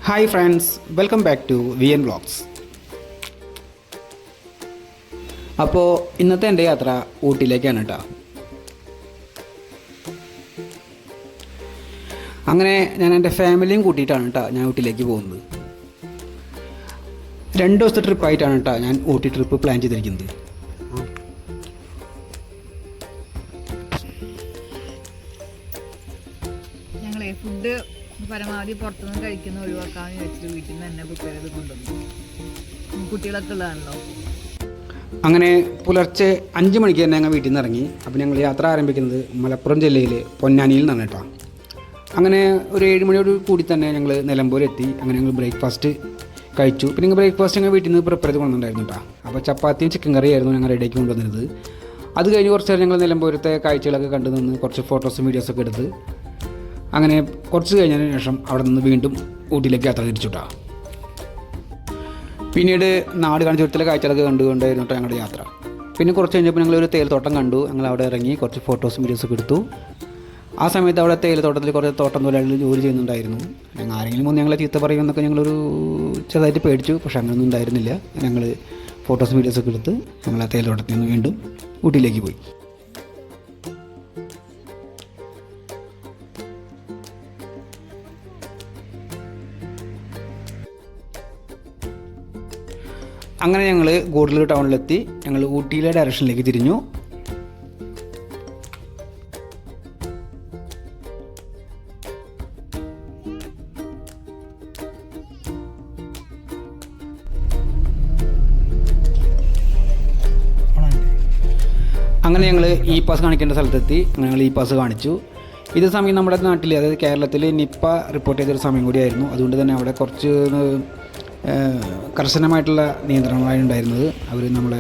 Hi friends, welcome back to V N vlogs. അപ്പോൾ ഇന്നത്തെ എൻ്റെ യാത്ര ഊട്ടിയിലേക്കാണ് കേട്ടോ. അങ്ങനെ ഞാൻ എൻ്റെ ഫാമിലിയും കൂട്ടിയിട്ടാണ് കേട്ടോ ഞാൻ ഊട്ടിയിലേക്ക് പോകുന്നത്. 2 ദിവസത്തെ ട്രിപ്പായിട്ടാണ് കേട്ടോ ഞാൻ ഊട്ടി ട്രിപ്പ് പ്ലാൻ ചെയ്തിരിക്കുന്നത്. ഞങ്ങളെ ഫുഡ് പരമാവധി പുറത്തുനിന്ന് കഴിക്കുന്ന ഒഴിവാക്കാമെന്ന് വെച്ചിട്ട് വീട്ടിൽ നിന്ന് തന്നെ പ്രിപ്പയർ ചെയ്ത് കൊണ്ടുവന്നു. കുട്ടികളൊക്കെ ഉള്ളതാണല്ലോ. അങ്ങനെ പുലർച്ചെ 5 മണിക്ക് തന്നെ ഞങ്ങൾ വീട്ടിൽ നിന്ന് ഇറങ്ങി. അപ്പോൾ ഞങ്ങൾ യാത്ര ആരംഭിക്കുന്നത് മലപ്പുറം ജില്ലയിലെ പൊന്നാനിയിൽ നിന്നാണ് കേട്ടോ. അങ്ങനെ ഒരു 7 മണിയോട് കൂടി തന്നെ ഞങ്ങൾ നിലമ്പൂർ എത്തി. അങ്ങനെ ഞങ്ങൾ ബ്രേക്ക്ഫാസ്റ്റ് കഴിച്ചു. പിന്നെ ഞങ്ങൾ ബ്രേക്ക്ഫാസ്റ്റ് ഞങ്ങൾ വീട്ടിൽ നിന്ന് പ്രിപ്പയർ ചെയ്ത് കൊണ്ടുവന്നിട്ടുണ്ടായിരുന്നു കേട്ടോ. അപ്പോൾ ചപ്പാത്തിയും ചിക്കൻ കറിയായിരുന്നു ഞങ്ങൾ റെഡിയാക്കി കൊണ്ടുവന്നിരുന്നത്. അത് കഴിഞ്ഞ് കുറച്ച് നേരം ഞങ്ങൾ നിലമ്പൂരത്തെ കാഴ്ചകളൊക്കെ കണ്ടു നിന്ന് കുറച്ച് ഫോട്ടോസും വീഡിയോസൊക്കെ എടുത്ത് അങ്ങനെ കുറച്ച് കഴിഞ്ഞതിന് ശേഷം അവിടെ നിന്ന് വീണ്ടും ഊട്ടിയിലേക്ക് യാത്ര തിരിച്ചുട്ടാ. പിന്നീട് നാട് കാണിച്ചുകൊടുത്തിലെ കാഴ്ചകളൊക്കെ കണ്ടുകൊണ്ടായിരുന്നു കേട്ടോ ഞങ്ങളുടെ യാത്ര. പിന്നെ കുറച്ച് കഴിഞ്ഞപ്പോൾ ഞങ്ങളൊരു തേയിലത്തോട്ടം കണ്ടു. ഞങ്ങൾ അവിടെ ഇറങ്ങി കുറച്ച് ഫോട്ടോസും വീഡിയോസൊക്കെ എടുത്തു. ആ സമയത്ത് അവിടെ തേയിലത്തോട്ടത്തിൽ കുറച്ച് തോട്ടം തൊഴിലാളികൾ ജോലി ചെയ്യുന്നുണ്ടായിരുന്നു. ഞങ്ങൾ ആരെങ്കിലും ഒന്ന് ഞങ്ങളെ ചീത്ത പറയുമെന്നൊക്കെ ഞങ്ങളൊരു ചെറുതായിട്ട് പേടിച്ചു. പക്ഷേ അങ്ങനെയൊന്നും ഉണ്ടായിരുന്നില്ല. ഞങ്ങൾ ഫോട്ടോസും വീഡിയോസൊക്കെ എടുത്ത് ഞങ്ങൾ ആ തേയിലത്തോട്ടത്തിൽ നിന്ന് വീണ്ടും ഊട്ടിയിലേക്ക് പോയി. അങ്ങനെ ഞങ്ങൾ ഗൂഡല്ലൂർ ടൗണിലെത്തി. ഞങ്ങൾ ഊട്ടിയിലെ ഡയറക്ഷനിലേക്ക് തിരിഞ്ഞു. അങ്ങനെ ഞങ്ങൾ ഇ പാസ് കാണിക്കേണ്ട സ്ഥലത്തെത്തി. ഞങ്ങൾ ഇ പാസ് കാണിച്ചു. ഇത് സമയം നമ്മുടെ നാട്ടിൽ, അതായത് കേരളത്തിൽ നിപ്പ റിപ്പോർട്ട് ചെയ്തൊരു സമയം കൂടിയായിരുന്നു. അതുകൊണ്ട് തന്നെ അവിടെ കുറച്ച് കർശനമായിട്ടുള്ള നിയന്ത്രണങ്ങളാണ് ഉണ്ടായിരുന്നത്. അവർ നമ്മളെ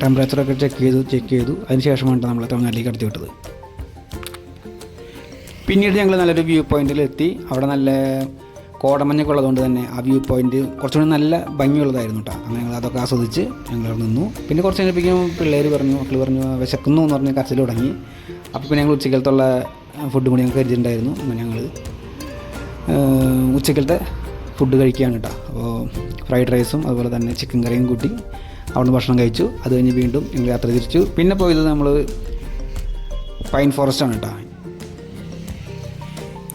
ടെമ്പറേച്ചറൊക്കെ ചെക്ക് ചെയ്തു അതിന് ശേഷമാണ് നമ്മളെ തമിഴ്നാട്ടിലേക്ക് കടത്തി വിട്ടത്. പിന്നീട് ഞങ്ങൾ നല്ലൊരു വ്യൂ പോയിൻറ്റിലെത്തി. അവിടെ നല്ല കോടമഞ്ഞൊക്കെ ഉള്ളതുകൊണ്ട് തന്നെ ആ വ്യൂ പോയിൻറ്റ് കുറച്ചുകൂടി നല്ല ഭംഗിയുള്ളതായിരുന്നു കേട്ടോ. അങ്ങനെ ഞങ്ങൾ അതൊക്കെ ആസ്വദിച്ച് ഞങ്ങൾ നിന്നു. പിന്നെ കുറച്ച് കഴിഞ്ഞപ്പോഴേക്കും മക്കൾ പറഞ്ഞു വിശക്കുന്നു എന്ന് പറഞ്ഞ് കരച്ചിൽ തുടങ്ങി. അപ്പോൾ പിന്നെ ഞങ്ങൾ ഉച്ചക്കലത്തുള്ള ഫുഡും കൂടി ഞങ്ങൾക്ക് കരുതിയിട്ടുണ്ടായിരുന്നു. അങ്ങനെ ഞങ്ങൾ ഉച്ചക്കലത്തെ ഫുഡ് കഴിക്കുകയാണ് കേട്ടോ. അപ്പോൾ ഫ്രൈഡ് റൈസും അതുപോലെ തന്നെ ചിക്കൻ കറിയും കൂട്ടി അവിടുന്ന് ഭക്ഷണം കഴിച്ചു. അത് കഴിഞ്ഞ് വീണ്ടും ഞങ്ങൾ യാത്ര തിരിച്ചു. പിന്നെ പോയത് നമ്മൾ പൈൻ ഫോറസ്റ്റാണ് കേട്ടോ.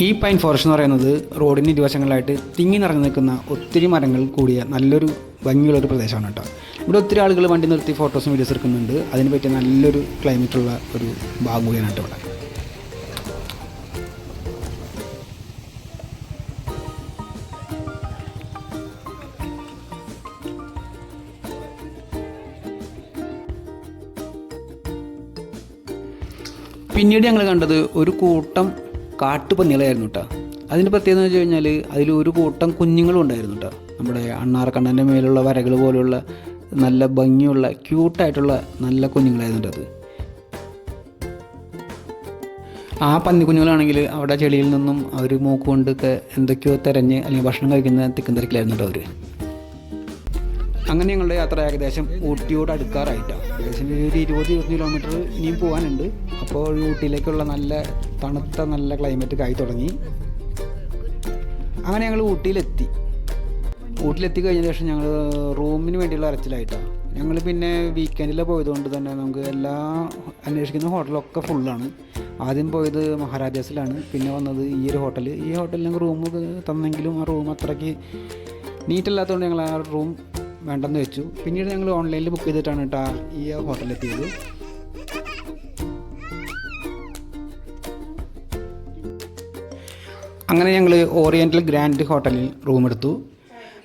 ഈ പൈൻ ഫോറസ്റ്റ് എന്ന് പറയുന്നത് റോഡിന് ഇരുവശങ്ങളിലായിട്ട് തിങ്ങി നിറഞ്ഞു നിൽക്കുന്ന ഒത്തിരി മരങ്ങൾ കൂടിയ നല്ലൊരു ഭംഗിയുള്ളൊരു പ്രദേശമാണ് കേട്ടോ. ഇവിടെ ഒത്തിരി ആളുകൾ വണ്ടി നിർത്തി ഫോട്ടോസും വീഡിയോസ് എടുക്കുന്നുണ്ട്. അതിന് പറ്റിയ നല്ലൊരു ക്ലൈമറ്റുള്ള ഒരു ഭാഗം കൂടിയാണ് കേട്ടോ ഇവിടെ. പിന്നീട് ഞങ്ങൾ കണ്ടത് ഒരു കൂട്ടം കാട്ടുപന്നികളായിരുന്നു കേട്ടോ. അതിൻ്റെ പ്രത്യേകത എന്ന് വെച്ച് കഴിഞ്ഞാൽ അതിൽ ഒരു കൂട്ടം കുഞ്ഞുങ്ങളും ഉണ്ടായിരുന്നു കേട്ടോ. നമ്മുടെ അണ്ണാറക്കണ്ണൻ്റെ മേലുള്ള വരകൾ പോലെയുള്ള നല്ല ഭംഗിയുള്ള ക്യൂട്ടായിട്ടുള്ള നല്ല കുഞ്ഞുങ്ങളായിരുന്നു അത്. ആ പന്നിക്കുഞ്ഞുങ്ങളാണെങ്കിൽ അവിടെ ചെളിയിൽ നിന്നും അവർ മൂക്കുകൊണ്ടൊക്കെ എന്തൊക്കെയോ തിരഞ്ഞ് അല്ലെങ്കിൽ ഭക്ഷണം കഴിക്കുന്ന തിക്കും തിരക്കിലായിരുന്നു കേട്ടോ അവർ. അങ്ങനെ ഞങ്ങളുടെ യാത്ര ഏകദേശം ഊട്ടിയോട് അടുക്കാറായിട്ടാണ്. ഏകദേശം ഒരു 20-25 കിലോമീറ്റർ ഇനിയും പോകാനുണ്ട്. അപ്പോൾ ഊട്ടിയിലേക്കുള്ള നല്ല തണുത്ത നല്ല ക്ലൈമറ്റ് ആയി തുടങ്ങി. അങ്ങനെ ഞങ്ങൾ ഊട്ടിയിലെത്തി കഴിഞ്ഞ ശേഷം ഞങ്ങൾ റൂമിന് വേണ്ടിയുള്ള അരച്ചിലായിട്ടാണ്. ഞങ്ങൾ പിന്നെ വീക്കെൻഡിൽ പോയതുകൊണ്ട് തന്നെ നമുക്ക് എല്ലാ അന്വേഷിക്കുന്ന ഹോട്ടലൊക്കെ ഫുള്ളാണ്. ആദ്യം പോയത് മഹാരാജാസിലാണ്. പിന്നെ വന്നത് ഈ ഒരു ഹോട്ടൽ. ഈ ഹോട്ടലിൽ ഞങ്ങൾ റൂം തന്നെങ്കിലും ആ റൂം അത്രയ്ക്ക് നീറ്റല്ലാത്തതുകൊണ്ട് ഞങ്ങൾ ആ റൂം വേണ്ടെന്ന് വെച്ചു. പിന്നീട് ഞങ്ങൾ ഓൺലൈനിൽ ബുക്ക് ചെയ്തിട്ടാണ് കേട്ടോ ഈ ഹോട്ടലിലെത്തിയത്. അങ്ങനെ ഞങ്ങൾ ഓറിയൻ്റൽ ഗ്രാൻഡ് ഹോട്ടലിൽ റൂം എടുത്തു.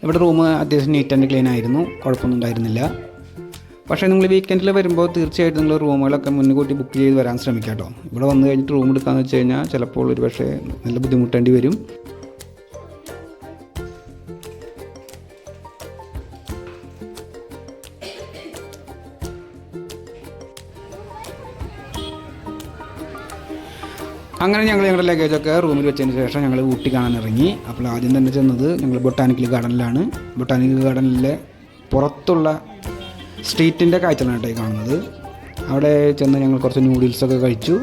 ഇവിടെ റൂം അത്യാവശ്യം നീറ്റ് ആൻഡ് ക്ലീൻ ആയിരുന്നു, കുഴപ്പമൊന്നും ഉണ്ടായിരുന്നില്ല. പക്ഷേ നിങ്ങൾ വീക്കെൻഡിൽ വരുമ്പോൾ തീർച്ചയായിട്ടും നിങ്ങൾ റൂമുകളൊക്കെ മുൻകൂട്ടി ബുക്ക് ചെയ്ത് വരാൻ ശ്രമിക്കാം കേട്ടോ. ഇവിടെ വന്നു കഴിഞ്ഞിട്ട് റൂം എടുക്കാമെന്ന് വെച്ച് കഴിഞ്ഞാൽ ചിലപ്പോൾ ഒരു പക്ഷേ നല്ല ബുദ്ധിമുട്ടേണ്ടി വരും. അങ്ങനെ ഞങ്ങൾ ഞങ്ങളുടെ ലഗേജൊക്കെ റൂമിൽ വെച്ചതിന് ശേഷം ഞങ്ങൾ ഊട്ടി കാണാൻ ഇറങ്ങി. അപ്പോൾ ആദ്യം തന്നെ ചെന്നത് ഞങ്ങൾ ബൊട്ടാനിക്കൽ ഗാർഡനിലാണ്. ബൊട്ടാനിക്കൽ ഗാർഡനിലെ പുറത്തുള്ള സ്ട്രീറ്റിൻ്റെ കാഴ്ചകളാണ് കേട്ടോ കാണുന്നത്. അവിടെ ചെന്ന് ഞങ്ങൾ കുറച്ച് നൂഡിൽസൊക്കെ കഴിച്ചു.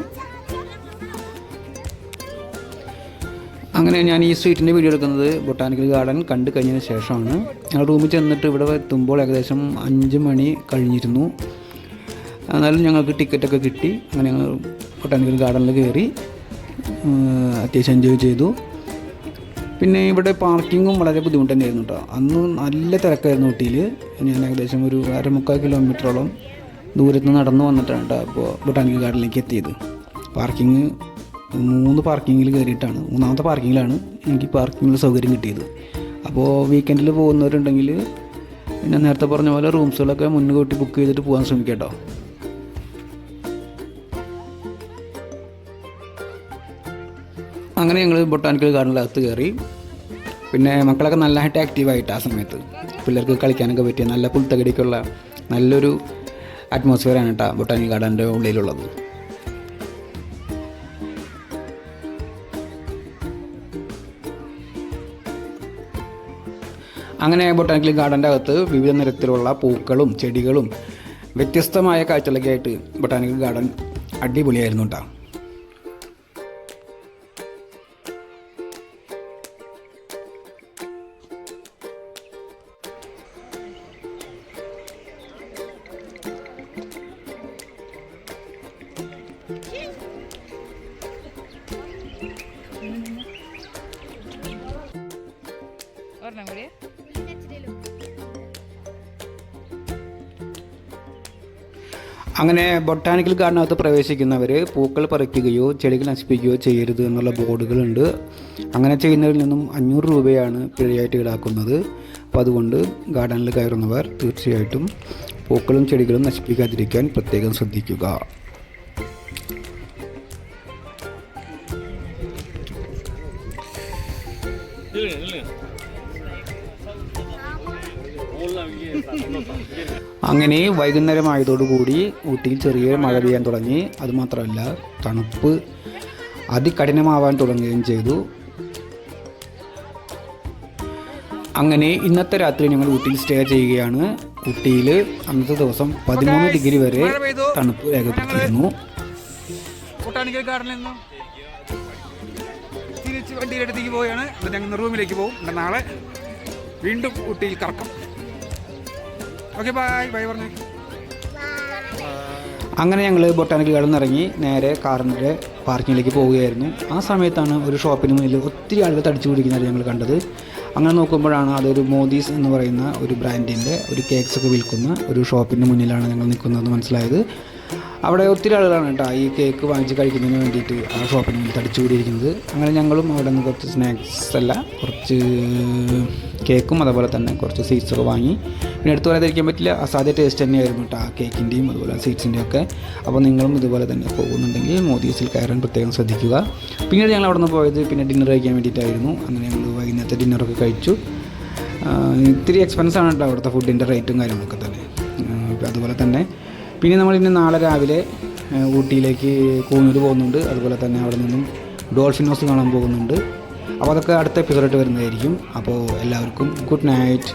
അങ്ങനെ ഞാൻ ഈ സ്ട്രീറ്റിൻ്റെ വീഡിയോ എടുക്കുന്നത് ബൊട്ടാനിക്കൽ ഗാർഡൻ കണ്ടു കഴിഞ്ഞതിന് ശേഷമാണ്. ഞങ്ങൾ റൂമിൽ ചെന്നിട്ട് ഇവിടെ എത്തുമ്പോൾ ഏകദേശം 5 മണി കഴിഞ്ഞിരുന്നു. എന്നാലും ഞങ്ങൾക്ക് ടിക്കറ്റൊക്കെ കിട്ടി. അങ്ങനെ ഞങ്ങൾ ബൊട്ടാനിക്കൽ ഗാർഡനിൽ കയറി അത്യാവശ്യം എൻജോയ് ചെയ്തു. പിന്നെ ഇവിടെ പാർക്കിങ്ങും വളരെ ബുദ്ധിമുട്ട് തന്നെയായിരുന്നു കേട്ടോ. അന്ന് നല്ല തിരക്കായിരുന്നു ഊട്ടിയിൽ. ഞാൻ ഏകദേശം ഒരു 1.25 കിലോമീറ്ററോളം ദൂരത്ത് നിന്ന് നടന്നു വന്നിട്ടാണ് കേട്ടോ അപ്പോൾ ബൊട്ടാനിക്കൽ ഗാർഡനിലേക്ക് എത്തിയത്. പാർക്കിങ് 3 പാർക്കിങ്ങിൽ കയറിയിട്ടാണ്, 3ാമത്തെ പാർക്കിങ്ങിലാണ് എനിക്ക് പാർക്കിങ്ങിൽ സൗകര്യം കിട്ടിയത്. അപ്പോൾ വീക്കെൻഡിൽ പോകുന്നവരുണ്ടെങ്കിൽ ഞാൻ നേരത്തെ പറഞ്ഞ പോലെ റൂംസുകളൊക്കെ മുൻകൂട്ടി ബുക്ക് ചെയ്തിട്ട് പോകാൻ ശ്രമിക്കാം കേട്ടോ. അങ്ങനെ ഞങ്ങൾ ബൊട്ടാനിക്കൽ ഗാർഡനിനകത്ത് കയറി. പിന്നെ മക്കളൊക്കെ നല്ലതായിട്ട് ആക്റ്റീവായിട്ട് ആ സമയത്ത് പിള്ളേർക്ക് കളിക്കാനൊക്കെ പറ്റിയ നല്ല പുൽത്തകടിക്കുള്ള നല്ലൊരു അറ്റ്മോസ്ഫിയറാണ് കേട്ടോ ബൊട്ടാനിക്കൽ ഗാർഡൻ്റെ ഉള്ളിലുള്ളത്. അങ്ങനെ ബൊട്ടാനിക്കൽ ഗാർഡൻ്റെ അകത്ത് വിവിധ നിരത്തിലുള്ള പൂക്കളും ചെടികളും വ്യത്യസ്തമായ കാഴ്ചകളൊക്കെ ആയിട്ട് ബൊട്ടാനിക്കൽ ഗാർഡൻ അടിപൊളിയായിരുന്നു കേട്ടോ. അങ്ങനെ ബൊട്ടാനിക്കൽ ഗാർഡനകത്ത് പ്രവേശിക്കുന്നവർ പൂക്കൾ പറിക്കുകയോ ചെടികൾ നശിപ്പിക്കുകയോ ചെയ്യരുത് എന്നുള്ള ബോർഡുകളുണ്ട്. അങ്ങനെ ചെയ്യുന്നവരിൽ നിന്നും 500 രൂപയാണ് പിഴയായിട്ട് ഈടാക്കുന്നത്. അപ്പോൾ അതുകൊണ്ട് ഗാർഡനിൽ കയറുന്നവർ തീർച്ചയായിട്ടും പൂക്കളും ചെടികളും നശിപ്പിക്കാതിരിക്കാൻ പ്രത്യേകം ശ്രദ്ധിക്കുക. അങ്ങനെ വൈകുന്നേരമായതോടുകൂടി ഊട്ടിയിൽ ചെറിയ മഴ പെയ്യാൻ തുടങ്ങി. അതുമാത്രമല്ല തണുപ്പ് അതികഠിനമാവാൻ തുടങ്ങുകയും ചെയ്തു. അങ്ങനെ ഇന്നത്തെ രാത്രി ഞങ്ങൾ ഊട്ടിയിൽ സ്റ്റേ ചെയ്യുകയാണ്. ഊട്ടിയിൽ അന്നത്തെ ദിവസം 13 ഡിഗ്രി വരെ തണുപ്പ് രേഖപ്പെടുത്തിയിരുന്നു. ബൊട്ടാനിക്കൽ ഗാർഡനിൽ നിന്നും തിരിച്ച് വണ്ടിയിലെടുത്തേക്ക് പോവുകയാണ്. ഞങ്ങൾ റൂമിലേക്ക് പോകും. നാളെ വീണ്ടും ഊട്ടിയിൽ കറക്കം. ഓക്കെ, ബൈ ബൈ പറഞ്ഞു. അങ്ങനെ ഞങ്ങൾ ബൊട്ടാനിക്കൽ ഗാർഡനിൽ ഇറങ്ങി നേരെ കാറിൻ്റെ പാർക്കിങ്ങിലേക്ക് പോവുകയായിരുന്നു. ആ സമയത്താണ് ഒരു ഷോപ്പിന് മുന്നിൽ ഒത്തിരി ആളുകൾ തടിച്ചു പിടിക്കുന്നത് ഞങ്ങൾ കണ്ടത്. അങ്ങനെ നോക്കുമ്പോഴാണ് അതൊരു മോദീസ് എന്ന് പറയുന്ന ഒരു ബ്രാൻഡിൻ്റെ ഒരു കേക്ക്സൊക്കെ വിൽക്കുന്ന ഒരു ഷോപ്പിൻ്റെ മുന്നിലാണ് ഞങ്ങൾ നിൽക്കുന്നതെന്ന് മനസ്സിലായത്. അവിടെ ഒത്തിരി ആളുകളാണ് കേട്ടോ ഈ കേക്ക് വാങ്ങിച്ച് കഴിക്കുന്നതിന് വേണ്ടിയിട്ട് ആ ഷോപ്പിന് മുന്നിൽ തടിച്ചു കൂടിയിരിക്കുന്നത്. അങ്ങനെ ഞങ്ങളും അവിടെ നിന്ന് കുറച്ച് സ്നാക്സ് അല്ല കുറച്ച് കേക്കും അതുപോലെ തന്നെ കുറച്ച് സ്വീറ്റ്സൊക്കെ വാങ്ങി. പിന്നെ എടുത്തു പറയാതിരിക്കാൻ പറ്റില്ല, അസാധ്യ ടേസ്റ്റ് തന്നെയായിരുന്നു കേട്ടോ ആ കേക്കിൻ്റെയും അതുപോലെ സ്വീറ്റ്സിൻ്റെയും ഒക്കെ. അപ്പോൾ നിങ്ങളും ഇതുപോലെ തന്നെ പോകുന്നുണ്ടെങ്കിൽ മോദീസിൽ കയറാൻ പ്രത്യേകം ശ്രദ്ധിക്കുക. പിന്നീട് ഞങ്ങൾ അവിടെ നിന്ന് പോയത് പിന്നെ ഡിന്നർ കഴിക്കാൻ വേണ്ടിയിട്ടായിരുന്നു. അങ്ങനെ ഞങ്ങൾ വൈകുന്നേരത്തെ ഡിന്നറൊക്കെ കഴിച്ചു. ഇത്തിരി എക്സ്പെൻസാണ് കേട്ടോ അവിടുത്തെ ഫുഡിൻ്റെ റേറ്റും കാര്യങ്ങളൊക്കെ തന്നെ. അതുപോലെ തന്നെ പിന്നെ നമ്മളിന്ന് നാളെ രാവിലെ ഊട്ടിയിലേക്ക് കൂനൂർ പോകുന്നുണ്ട്. അതുപോലെ തന്നെ അവിടെ നിന്നും ഡോൾഫിൻ ഹൗസ് കാണാൻ പോകുന്നുണ്ട്. അപ്പോൾ അതൊക്കെ അടുത്ത എപ്പിസോഡായിട്ട് വരുന്നതായിരിക്കും. അപ്പോൾ എല്ലാവർക്കും ഗുഡ് നൈറ്റ്.